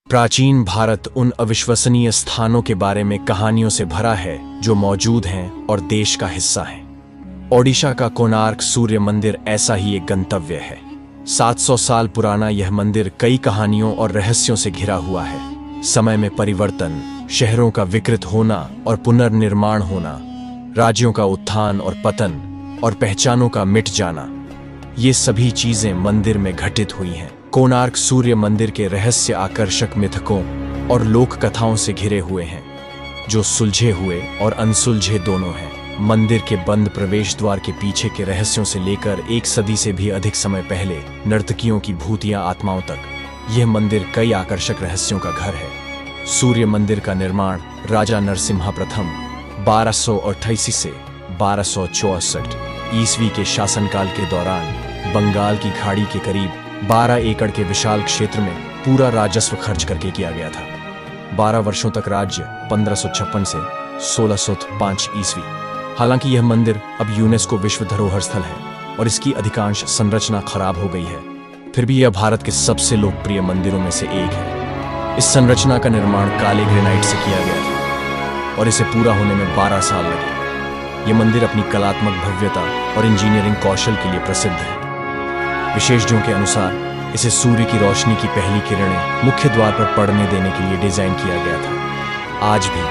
प्राचीन भारत उन अविश्वसनीय स्थानों के बारे में कहानियों से भरा है जो मौजूद हैं और देश का हिस्सा हैं। ओडिशा का कोणार्क सूर्य मंदिर ऐसा ही एक गंतव्य है। 700 साल पुराना यह मंदिर कई कहानियों और रहस्यों से घिरा हुआ है। समय में परिवर्तन, शहरों का विकृत होना और पुनर्निर्माण होना, राज्यों का उत्थान और पतन और पहचानों का मिट जाना, ये सभी चीजें मंदिर में घटित हुई हैं। कोणार्क सूर्य मंदिर के रहस्य आकर्षक मिथकों और लोक कथाओं से घिरे हुए हैं, जो सुलझे हुए और अनसुलझे दोनों हैं। मंदिर के बंद प्रवेश द्वार के पीछे के रहस्यों से लेकर 1 सदी से भी अधिक समय पहले नर्तकियों की भूतिया आत्माओं तक, यह मंदिर कई आकर्षक रहस्यों का घर है। सूर्य मंदिर का निर्माण राजा नरसिम्हा प्रथम 1288 से 1264 ईस्वी के शासनकाल के दौरान बंगाल की खाड़ी के करीब 12 एकड़ के विशाल क्षेत्र में पूरा राजस्व खर्च करके किया गया था। 12 वर्षों तक राज्य 1556 से 1605 ईस्वी। हालांकि यह मंदिर अब यूनेस्को विश्व धरोहर स्थल है और इसकी अधिकांश संरचना खराब हो गई है, फिर भी यह भारत के सबसे लोकप्रिय मंदिरों में से एक है। इस संरचना का निर्माण काले ग्रेनाइट से किया गया था और इसे पूरा होने में 12 साल लगे। यह मंदिर अपनी कलात्मक भव्यता और इंजीनियरिंग कौशल के लिए प्रसिद्ध है। विशेषज्ञों के अनुसार इसे सूर्य की रोशनी की पहली किरणें मुख्य द्वार पर पड़ने देने के लिए डिजाइन किया गया था। आज भी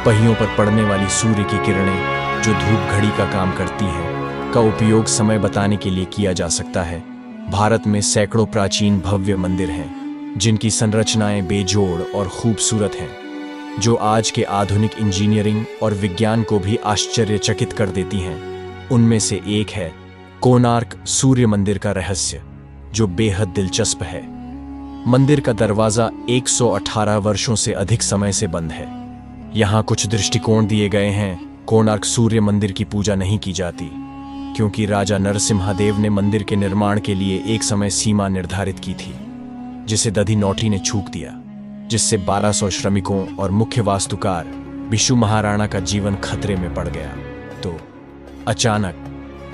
पहियों पर पड़ने वाली सूर्य की किरणें, जो धूप घड़ी का काम करती हैं, का उपयोग समय बताने के लिए किया जा सकता है। भारत में सैकड़ों प्राचीन भव्य मंदिर हैं, जिनकी संरचनाएं बेजोड़ और खूबसूरत हैं, जो आज के आधुनिक इंजीनियरिंग और विज्ञान को भी आश्चर्यचकित कर देती हैं। उनमें से एक है कोणार्क सूर्य मंदिर का रहस्य, जो बेहद दिलचस्प है। मंदिर का दरवाजा 118 वर्षों से अधिक समय से बंद है। यहाँ कुछ दृष्टिकोण दिए गए हैं। कोणार्क सूर्य मंदिर की पूजा नहीं की जाती क्योंकि राजा नरसिम्हादेव ने मंदिर के निर्माण के लिए एक समय सीमा निर्धारित की थी, जिसे दधी नौठी ने छूक दिया, जिससे 1200 श्रमिकों और मुख्य वास्तुकार बिशु महाराणा का जीवन खतरे में पड़ गया। तो अचानक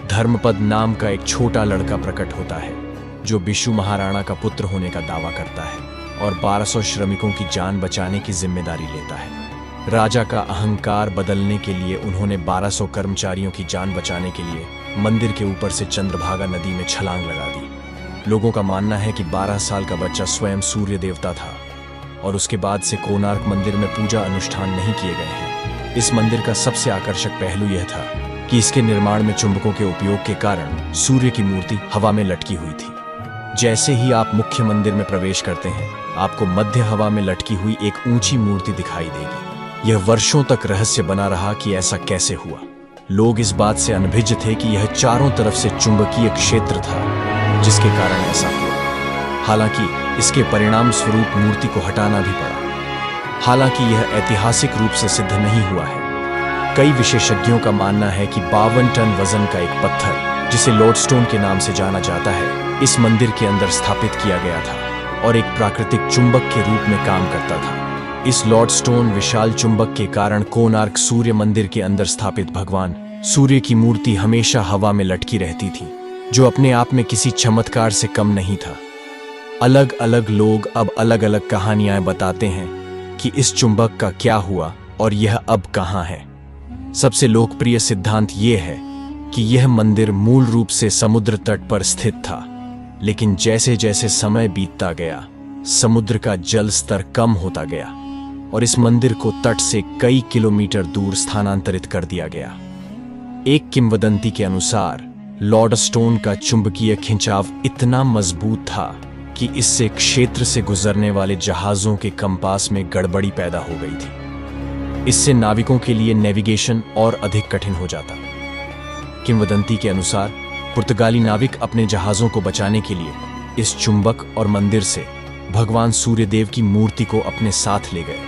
धर्मपद नाम का एक छोटा लड़का प्रकट होता है, जो बिशु महाराणा का पुत्र होने का दावा करता है और 1200 श्रमिकों की जान बचाने की जिम्मेदारी लेता है। राजा का अहंकार बदलने के लिए उन्होंने 1200 कर्मचारियों की जान बचाने के लिए मंदिर के ऊपर से चंद्रभागा नदी में छलांग लगा दी। लोगों का मानना है कि 12 साल का बच्चा स्वयं सूर्य देवता था और उसके बाद से कोणार्क मंदिर में पूजा अनुष्ठान नहीं किए गए हैं। इस मंदिर का सबसे आकर्षक पहलू यह था कि इसके निर्माण में चुंबकों के उपयोग के कारण सूर्य की मूर्ति हवा में लटकी हुई थी। जैसे ही आप मुख्य मंदिर में प्रवेश करते हैं, आपको मध्य हवा में लटकी हुई एक ऊंची मूर्ति दिखाई देगी। यह वर्षों तक रहस्य बना रहा कि ऐसा कैसे हुआ। लोग इस बात से अनभिज्ञ थे कि यह चारों तरफ से चुंबकीय क्षेत्र था, जिसके कारण ऐसा हुआ। हालांकि इसके परिणाम स्वरूप मूर्ति को हटाना भी पड़ा। हालांकि यह ऐतिहासिक रूप से सिद्ध नहीं हुआ है। कई विशेषज्ञों का मानना है कि 52 टन वजन का एक पत्थर, जिसे लॉर्डस्टोन के नाम से जाना जाता है, इस मंदिर के अंदर स्थापित किया गया था और एक प्राकृतिक चुंबक के रूप में काम करता था। इस लॉर्डस्टोन विशाल चुंबक के कारण कोणार्क सूर्य मंदिर के अंदर स्थापित भगवान सूर्य की मूर्ति हमेशा हवा में लटकी रहती थी, जो अपने आप में किसी चमत्कार से कम नहीं था। अलग अलग लोग अब अलग अलग कहानियां बताते हैं कि इस चुंबक का क्या हुआ और यह अब कहां है। सबसे लोकप्रिय सिद्धांत यह है कि यह मंदिर मूल रूप से समुद्र तट पर स्थित था, लेकिन जैसे जैसे समय बीतता गया, समुद्र का जल स्तर कम होता गया और इस मंदिर को तट से कई किलोमीटर दूर स्थानांतरित कर दिया गया। एक किंवदंती के अनुसार लॉर्डस्टोन का चुंबकीय खिंचाव इतना मजबूत था कि इससे क्षेत्र से गुजरने वाले जहाजों के कंपास में गड़बड़ी पैदा हो गई थी। इससे नाविकों के लिए नेविगेशन और अधिक कठिन हो जाता। किंवदंती के अनुसार पुर्तगाली नाविक अपने जहाजों को बचाने के लिए इस चुंबक और मंदिर से भगवान सूर्यदेव की मूर्ति को अपने साथ ले गए,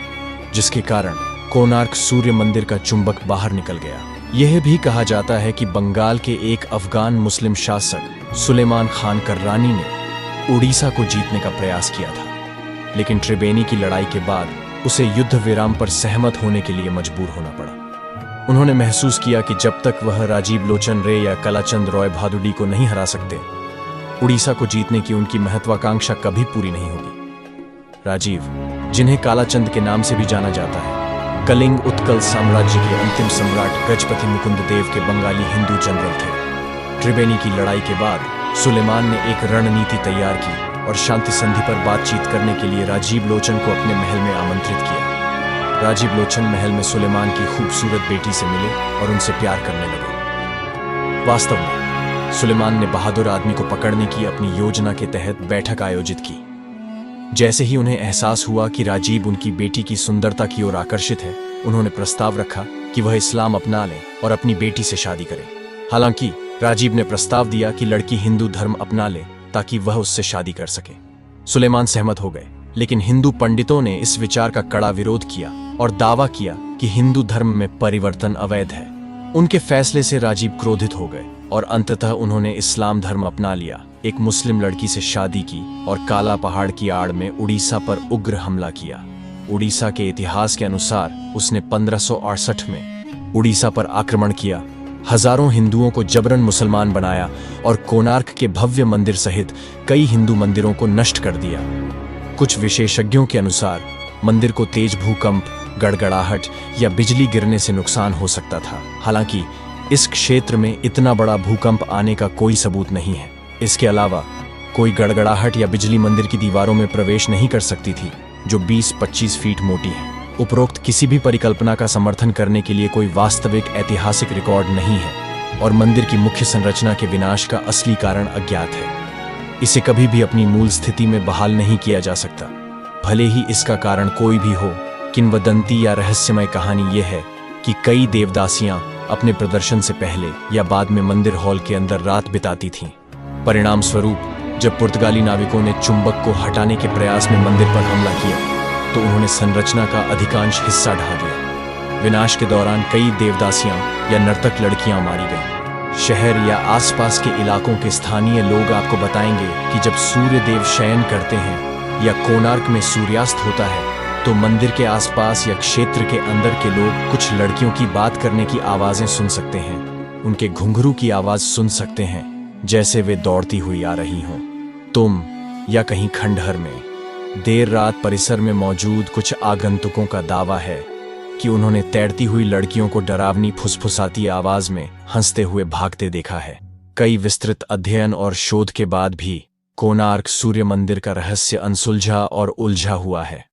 जिसके कारण कोणार्क सूर्य मंदिर का चुंबक बाहर निकल गया। यह भी कहा जाता है कि बंगाल के एक अफगान मुस्लिम शासक सुलेमान खान कर्रानी ने उड़ीसा को जीतने का प्रयास किया था, लेकिन त्रिबेनी की लड़ाई के बाद उसे युद्ध विराम पर सहमत होने के लिए मजबूर होना पड़ा। उन्होंने महसूस किया कि जब तक वह राजीव लोचन रे या कलाचंद रॉय भादुड़ी को नहीं हरा सकते, उड़ीसा को जीतने की उनकी महत्वाकांक्षा कभी पूरी नहीं होगी। राजीव जिन्हें कालाचंद के नाम से भी जाना जाता है। कलिंग उत्कल साम्राज्य के अंतिम सम्राट गजपति मुकुंद देव के बंगाली हिंदू जनरल थे। त्रिवेणी की लड़ाई के बाद सुलेमान ने एक रणनीति तैयार की और शांति संधि पर बातचीत करने के लिए राजीव लोचन को अपने महल में आमंत्रित किया। राजीव लोचन महल में सुलेमान की खूबसूरत बेटी से मिले और उनसे प्यार करने लगे। वास्तव में सुलेमान ने बहादुर आदमी को पकड़ने की अपनी योजना के तहत बैठक आयोजित की। जैसे ही उन्हें एहसास हुआ कि राजीव उनकी बेटी की सुंदरता की ओर आकर्षित है, उन्होंने प्रस्ताव रखा कि वह इस्लाम अपना लें और अपनी बेटी से शादी करें। हालांकि राजीव ने प्रस्ताव दिया कि लड़की हिंदू धर्म अपना ले ताकि वह उससे शादी कर सके। सुलेमान सहमत हो गए, लेकिन हिंदू पंडितों ने इस विचार का कड़ा विरोध किया और दावा किया कि हिंदू धर्म में परिवर्तन अवैध है। उनके फैसले से राजीव क्रोधित हो गए और अंततः उन्होंने इस्लाम धर्म अपना लिया, एक मुस्लिम लड़की से शादी की और काला पहाड़ की आड़ में उड़ीसा पर उग्र हमला किया। उड़ीसा के इतिहास के अनुसार उसने 1568 में उड़ीसा पर आक्रमण किया, हजारों हिंदुओं को जबरन मुसलमान बनाया और कोणार्क के भव्य मंदिर सहित कई हिंदू मंदिरों को नष्ट कर दिया। कुछ विशेषज्ञों के अनुसार मंदिर को तेज भूकंप, गड़गड़ाहट या बिजली गिरने से नुकसान हो सकता था। हालांकि इस क्षेत्र में इतना बड़ा भूकंप आने का कोई सबूत नहीं है। इसके अलावा कोई गड़गड़ाहट या बिजली मंदिर की दीवारों में प्रवेश नहीं कर सकती थी, जो 20-25 फीट मोटी है। उपरोक्त किसी भी परिकल्पना का समर्थन करने के लिए कोई वास्तविक ऐतिहासिक रिकॉर्ड नहीं है और मंदिर की मुख्य संरचना के विनाश का असली कारण अज्ञात है। इसे कभी भी अपनी मूल स्थिति में बहाल नहीं किया जा सकता, भले ही इसका कारण कोई भी हो। किंवदंती या रहस्यमय कहानी यह है कि कई देवदासियां अपने प्रदर्शन से पहले या बाद में मंदिर हॉल के अंदर रात बिताती थीं। परिणाम स्वरूप जब पुर्तगाली नाविकों ने चुंबक को हटाने के प्रयास में मंदिर पर हमला किया तो उन्होंने संरचना का अधिकांश हिस्सा ढा दिया। विनाश के दौरान कई देवदासियां या नर्तक लड़कियां मारी गईं। शहर या आसपास के इलाकों के स्थानीय लोग आपको बताएंगे कि जब सूर्य देव शयन करते हैं या कोणार्क में सूर्यास्त होता है तो मंदिर के आसपास या क्षेत्र के अंदर के लोग कुछ लड़कियों की बात करने की आवाजें सुन सकते हैं। उनके घुंघरू की आवाज सुन सकते हैं जैसे वे दौड़ती हुई आ रही हों। तुम या कहीं खंडहर में देर रात परिसर में मौजूद कुछ आगंतुकों का दावा है कि उन्होंने तैरती हुई लड़कियों को डरावनी फुसफुसाती आवाज में हंसते हुए भागते देखा है। कई विस्तृत अध्ययन और शोध के बाद भी कोणार्क सूर्य मंदिर का रहस्य अनसुलझा और उलझा हुआ है।